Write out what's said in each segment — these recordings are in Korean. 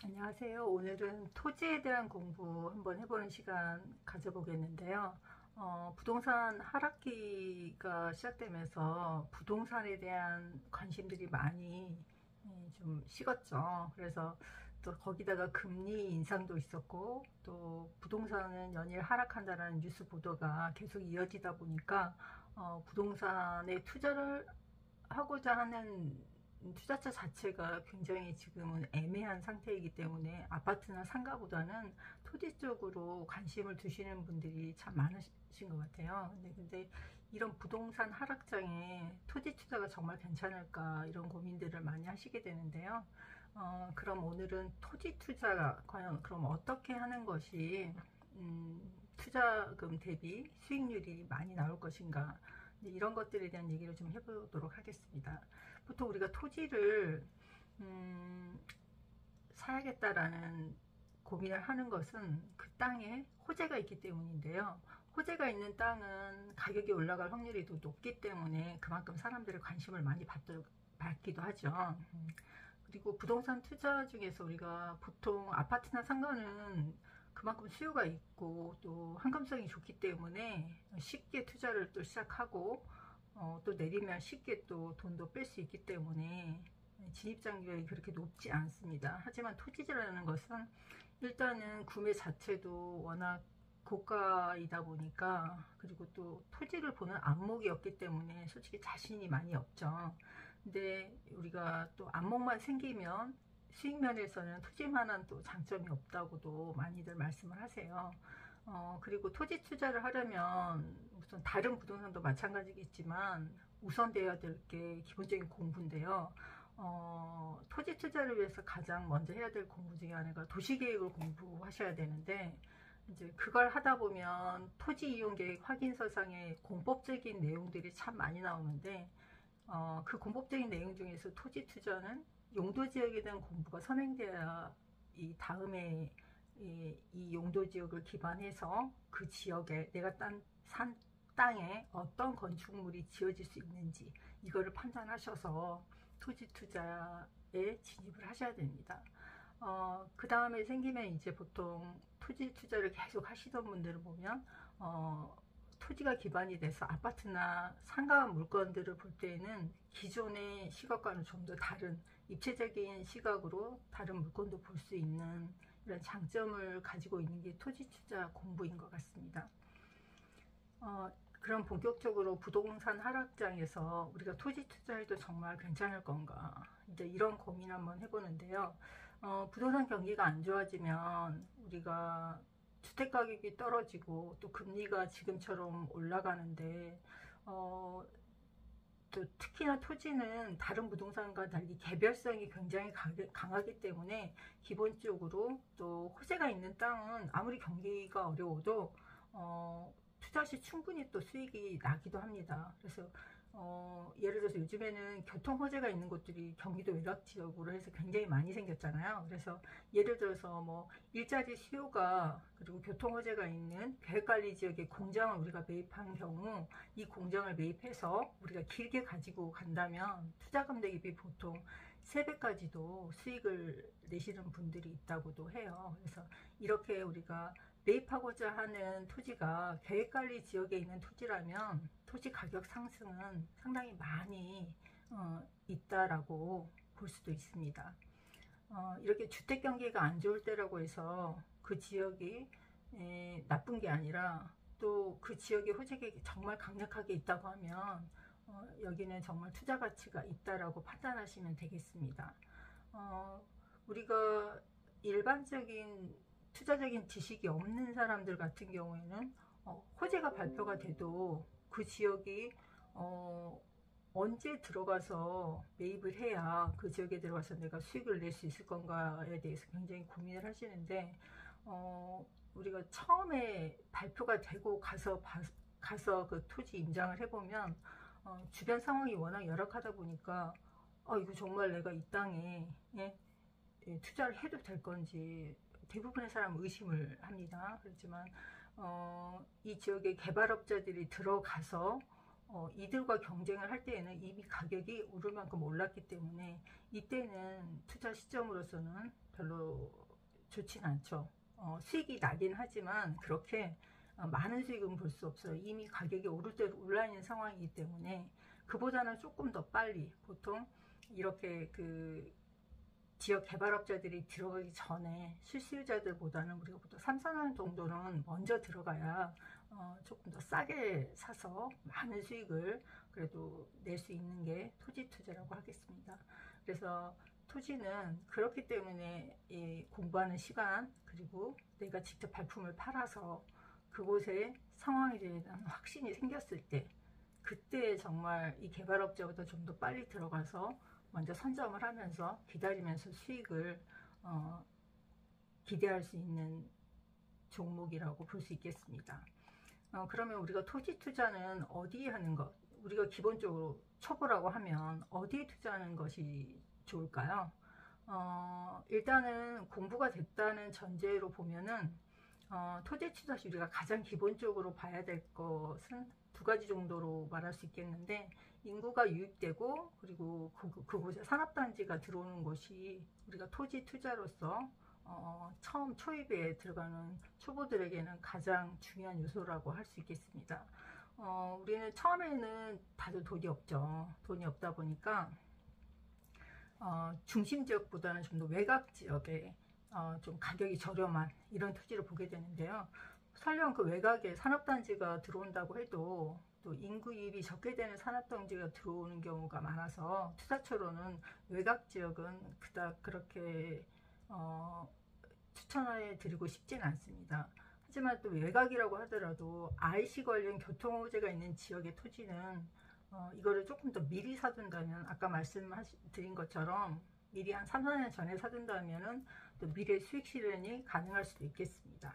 안녕하세요. 오늘은 토지에 대한 공부 한번 해보는 시간 가져보겠는데요. 부동산 하락기가 시작되면서 부동산에 대한 관심들이 많이 좀 식었죠. 그래서 또 거기다가 금리 인상도 있었고, 또 부동산은 연일 하락한다는 뉴스 보도가 계속 이어지다 보니까 부동산에 투자를 하고자 하는 투자처 자체가 굉장히 지금은 애매한 상태이기 때문에 아파트나 상가보다는 토지 쪽으로 관심을 두시는 분들이 참 많으신 것 같아요. 근데 이런 부동산 하락장에 토지 투자가 정말 괜찮을까 이런 고민들을 많이 하시게 되는데요. 그럼 오늘은 토지 투자가 과연 그럼 어떻게 하는 것이 투자금 대비 수익률이 많이 나올 것인가, 이런 것들에 대한 얘기를 좀 해보도록 하겠습니다. 보통 우리가 토지를 사야겠다라는 고민을 하는 것은 그 땅에 호재가 있기 때문인데요. 호재가 있는 땅은 가격이 올라갈 확률이 더 높기 때문에 그만큼 사람들의 관심을 많이 받기도 하죠. 그리고 부동산 투자 중에서 우리가 보통 아파트나 상가는 그만큼 수요가 있고 또 환감성이 좋기 때문에 쉽게 투자를 또 시작하고 또 내리면 쉽게 또 돈도 뺄 수 있기 때문에 진입장벽이 그렇게 높지 않습니다. 하지만 토지라는 것은 일단은 구매 자체도 워낙 고가이다 보니까, 그리고 또 토지를 보는 안목이 없기 때문에 솔직히 자신이 많이 없죠. 근데 우리가 또 안목만 생기면 수익 면에서는 토지만한 또 장점이 없다고도 많이들 말씀을 하세요. 그리고 토지 투자를 하려면 우선 다른 부동산도 마찬가지겠지만 우선돼야 될 게 기본적인 공부인데요. 토지 투자를 위해서 가장 먼저 해야 될 공부 중에 하나가 도시계획을 공부하셔야 되는데, 이제 그걸 하다 보면 토지 이용 계획 확인서상에 공법적인 내용들이 참 많이 나오는데, 그 공법적인 내용 중에서 토지 투자는 용도 지역에 대한 공부가 선행돼야 이 다음에 이 용도 지역을 기반해서 그 지역에 내가 산 땅에 어떤 건축물이 지어질 수 있는지 이거를 판단하셔서 토지 투자에 진입을 하셔야 됩니다. 그 다음에 생기면 이제 보통 토지 투자를 계속 하시던 분들을 보면 토지가 기반이 돼서 아파트나 상가 물건들을 볼 때에는 기존의 시각과는 좀 더 다른 입체적인 시각으로 다른 물건도 볼 수 있는 이런 장점을 가지고 있는 게 토지 투자 공부인 것 같습니다. 그럼 본격적으로 부동산 하락장에서 우리가 토지 투자해도 정말 괜찮을 건가, 이제 이런 고민 한번 해보는데요. 부동산 경기가 안 좋아지면 우리가 주택 가격이 떨어지고 또 금리가 지금처럼 올라가는데, 또 특히나 토지는 다른 부동산과 달리 개별성이 굉장히 강하기 때문에 기본적으로 또 호재가 있는 땅은 아무리 경기가 어려워도 투자 시 충분히 또 수익이 나기도 합니다. 그래서 예를 들어서 요즘에는 교통 호재가 있는 곳들이 경기도 외곽 지역으로 해서 굉장히 많이 생겼잖아요. 그래서 예를 들어서 뭐 일자리 수요가 그리고 교통 호재가 있는 계획관리 지역의 공장을 우리가 매입한 경우, 이 공장을 매입해서 우리가 길게 가지고 간다면 투자금 대비 보통 3배까지도 수익을 내시는 분들이 있다고도 해요. 그래서 이렇게 우리가 매입하고자 하는 토지가 계획관리 지역에 있는 토지라면 토지 가격 상승은 상당히 많이 있다라고 볼 수도 있습니다. 이렇게 주택 경기가 안 좋을 때라고 해서 그 지역이 나쁜 게 아니라, 또 그 지역의 호재가 정말 강력하게 있다고 하면 여기는 정말 투자 가치가 있다라고 판단하시면 되겠습니다. 우리가 일반적인 투자적인 지식이 없는 사람들 같은 경우에는 호재가 발표가 돼도 그 지역이 언제 들어가서 매입을 해야 그 지역에 들어가서 내가 수익을 낼 수 있을 건가에 대해서 굉장히 고민을 하시는데, 우리가 처음에 발표가 되고 가서 그 토지 임장을 해보면 주변 상황이 워낙 열악하다 보니까 이거 정말 내가 이 땅에 투자를 해도 될 건지 대부분의 사람은 의심을 합니다. 그렇지만 이 지역에 개발업자들이 들어가서 이들과 경쟁을 할 때에는 이미 가격이 오를 만큼 올랐기 때문에 이때는 투자 시점으로서는 별로 좋진 않죠. 수익이 나긴 하지만 그렇게 많은 수익은 볼 수 없어요. 이미 가격이 오를 대로 올라 있는 상황이기 때문에 그보다는 조금 더 빨리, 보통 이렇게 그 지역 개발업자들이 들어가기 전에 실수요자들보다는 우리가 보통 3, 4년 정도는 먼저 들어가야 조금 더 싸게 사서 많은 수익을 그래도 낼 수 있는 게 토지 투자라고 하겠습니다. 그래서 토지는 그렇기 때문에 공부하는 시간, 그리고 내가 직접 발품을 팔아서 그곳에 상황에 대한 확신이 생겼을 때, 그때 정말 이 개발업자보다 좀 더 빨리 들어가서 먼저 선점을 하면서 기다리면서 수익을 기대할 수 있는 종목이라고 볼 수 있겠습니다. 그러면 우리가 토지 투자는 어디에 하는 것, 우리가 기본적으로 초보라고 하면 어디에 투자하는 것이 좋을까요? 일단은 공부가 됐다는 전제로 보면은 토지 투자 시 우리가 가장 기본적으로 봐야 될 것은 두 가지 정도로 말할 수 있겠는데, 인구가 유입되고 그리고 그곳에 산업단지가 들어오는 곳이 우리가 토지 투자로서 처음 초입에 들어가는 초보들에게는 가장 중요한 요소라고 할 수 있겠습니다. 우리는 처음에는 다들 돈이 없죠. 돈이 없다 보니까 중심 지역보다는 좀 더 외곽 지역에 좀 가격이 저렴한 이런 토지를 보게 되는데요. 설령 그 외곽에 산업단지가 들어온다고 해도 또 인구 유입이 적게 되는 산업단지가 들어오는 경우가 많아서 투자처로는 외곽 지역은 그닥 그렇게 추천해 드리고 싶진 않습니다. 하지만 또 외곽이라고 하더라도 IC 관련 교통 호재가 있는 지역의 토지는 이거를 조금 더 미리 사둔다면, 아까 말씀드린 것처럼 미리 한 3, 4년 전에 사둔다면은 또 미래 수익 실현이 가능할 수도 있겠습니다.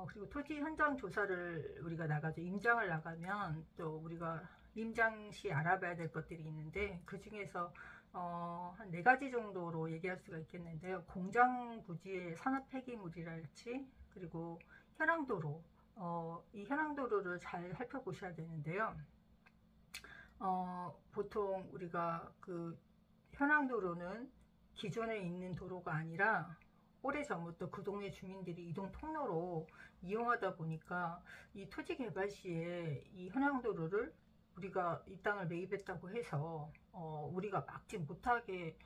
그리고 토지 현장 조사를 우리가 나가죠. 임장을 나가면 또 우리가 임장 시 알아봐야 될 것들이 있는데, 그 중에서 한 4가지 정도로 얘기할 수가 있겠는데요. 공장 부지의 산업 폐기물이랄지, 그리고 현황도로, 이 현황도로를 잘 살펴보셔야 되는데요. 보통 우리가 그 현황도로는 기존에 있는 도로가 아니라 오래전부터 그 동네 주민들이 이동 통로로 이용하다 보니까 이 토지 개발 시에 이 현황도로를 우리가 이 땅을 매입했다고 해서 우리가 막지 못하게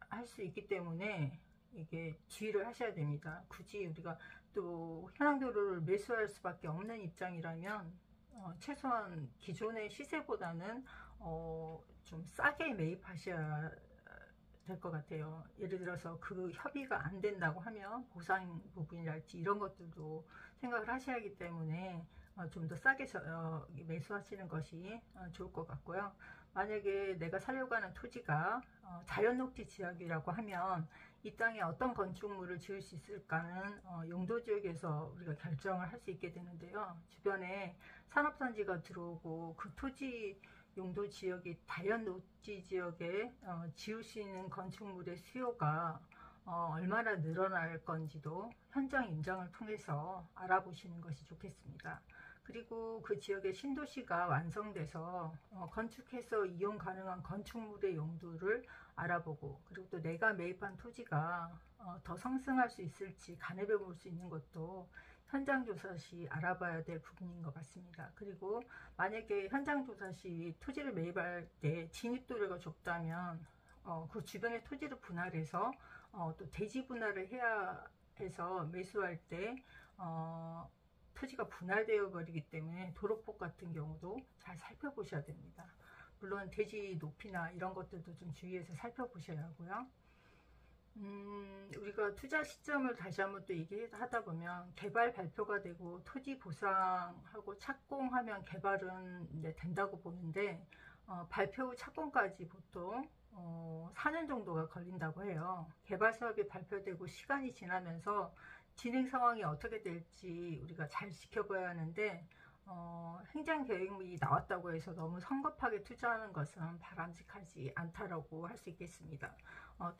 할 수 있기 때문에 이게 주의를 하셔야 됩니다. 굳이 우리가 또 현황도로를 매수할 수밖에 없는 입장이라면 최소한 기존의 시세보다는 좀 싸게 매입하셔야 될 것 같아요. 예를 들어서 그 협의가 안 된다고 하면 보상 부분이랄지 이런 것들도 생각을 하셔야 하기 때문에 좀 더 싸게 매수하시는 것이 좋을 것 같고요. 만약에 내가 살려고 하는 토지가 자연녹지 지역이라고 하면 이 땅에 어떤 건축물을 지을 수 있을까는 용도지역에서 우리가 결정을 할 수 있게 되는데요. 주변에 산업단지가 들어오고 그 토지 용도 지역이 자연 녹지 지역에 지을 수 있는 건축물의 수요가 얼마나 늘어날 건지도 현장 임장을 통해서 알아보시는 것이 좋겠습니다. 그리고 그 지역의 신도시가 완성돼서 건축해서 이용 가능한 건축물의 용도를 알아보고, 그리고 또 내가 매입한 토지가 더 상승할 수 있을지 가늠해 볼 수 있는 것도 현장 조사 시 알아봐야 될 부분인 것 같습니다. 그리고 만약에 현장 조사 시 토지를 매입할 때 진입도로가 좁다면 그 주변의 토지를 분할해서 또 대지 분할을 해야 해서 매수할 때 토지가 분할되어 버리기 때문에 도로폭 같은 경우도 잘 살펴보셔야 됩니다. 물론 대지 높이나 이런 것들도 좀 주의해서 살펴보셔야 하고요. 우리가 투자 시점을 다시 한번 또 얘기하다 보면 개발 발표가 되고 토지 보상하고 착공하면 개발은 이제 된다고 보는데, 발표 후 착공까지 보통 4년 정도가 걸린다고 해요. 개발 사업이 발표되고 시간이 지나면서 진행 상황이 어떻게 될지 우리가 잘 지켜봐야 하는데, 행정계획이 나왔다고 해서 너무 성급하게 투자하는 것은 바람직하지 않다라고 할 수 있겠습니다.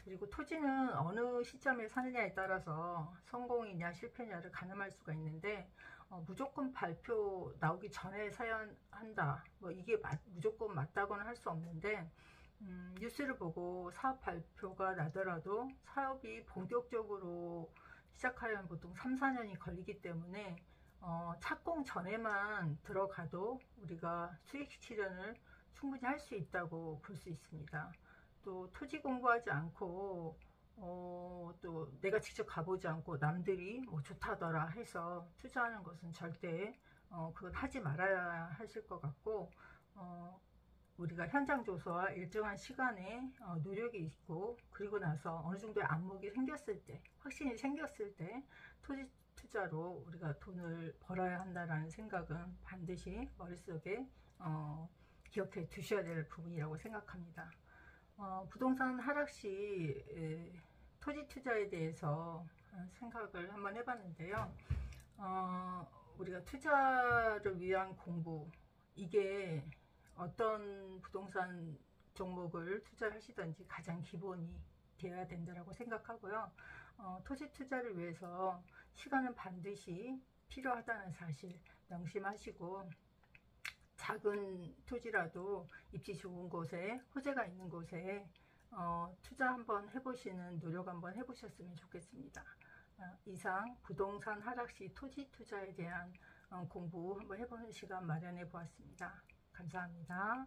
그리고 토지는 어느 시점에 사느냐에 따라서 성공이냐 실패냐를 가늠할 수가 있는데, 무조건 발표 나오기 전에 사야 한다. 뭐 이게 무조건 맞다고는 할 수 없는데, 뉴스를 보고 사업 발표가 나더라도 사업이 본격적으로 시작하려면 보통 3, 4년이 걸리기 때문에 착공 전에만 들어가도 우리가 수익 실현을 충분히 할 수 있다고 볼 수 있습니다. 또 토지 공부하지 않고 또 내가 직접 가보지 않고 남들이 뭐 좋다더라 해서 투자하는 것은 절대 그건 하지 말아야 하실 것 같고, 우리가 현장 조사와 일정한 시간에 노력이 있고, 그리고 나서 어느 정도의 안목이 생겼을 때, 확신이 생겼을 때 토지 투자로 우리가 돈을 벌어야 한다라는 생각은 반드시 머릿속에 기억해 두셔야 될 부분이라고 생각합니다. 부동산 하락 시 토지 투자에 대해서 생각을 한번 해봤는데요. 우리가 투자를 위한 공부, 이게 어떤 부동산 종목을 투자하시든지 가장 기본이 되어야 된다고 생각하고요. 토지 투자를 위해서 시간은 반드시 필요하다는 사실 명심하시고, 작은 토지라도 입지 좋은 곳에, 호재가 있는 곳에 투자 한번 해보시는 노력 한번 해보셨으면 좋겠습니다. 이상 부동산 하락 시 토지 투자에 대한 공부 한번 해보는 시간 마련해 보았습니다. 감사합니다.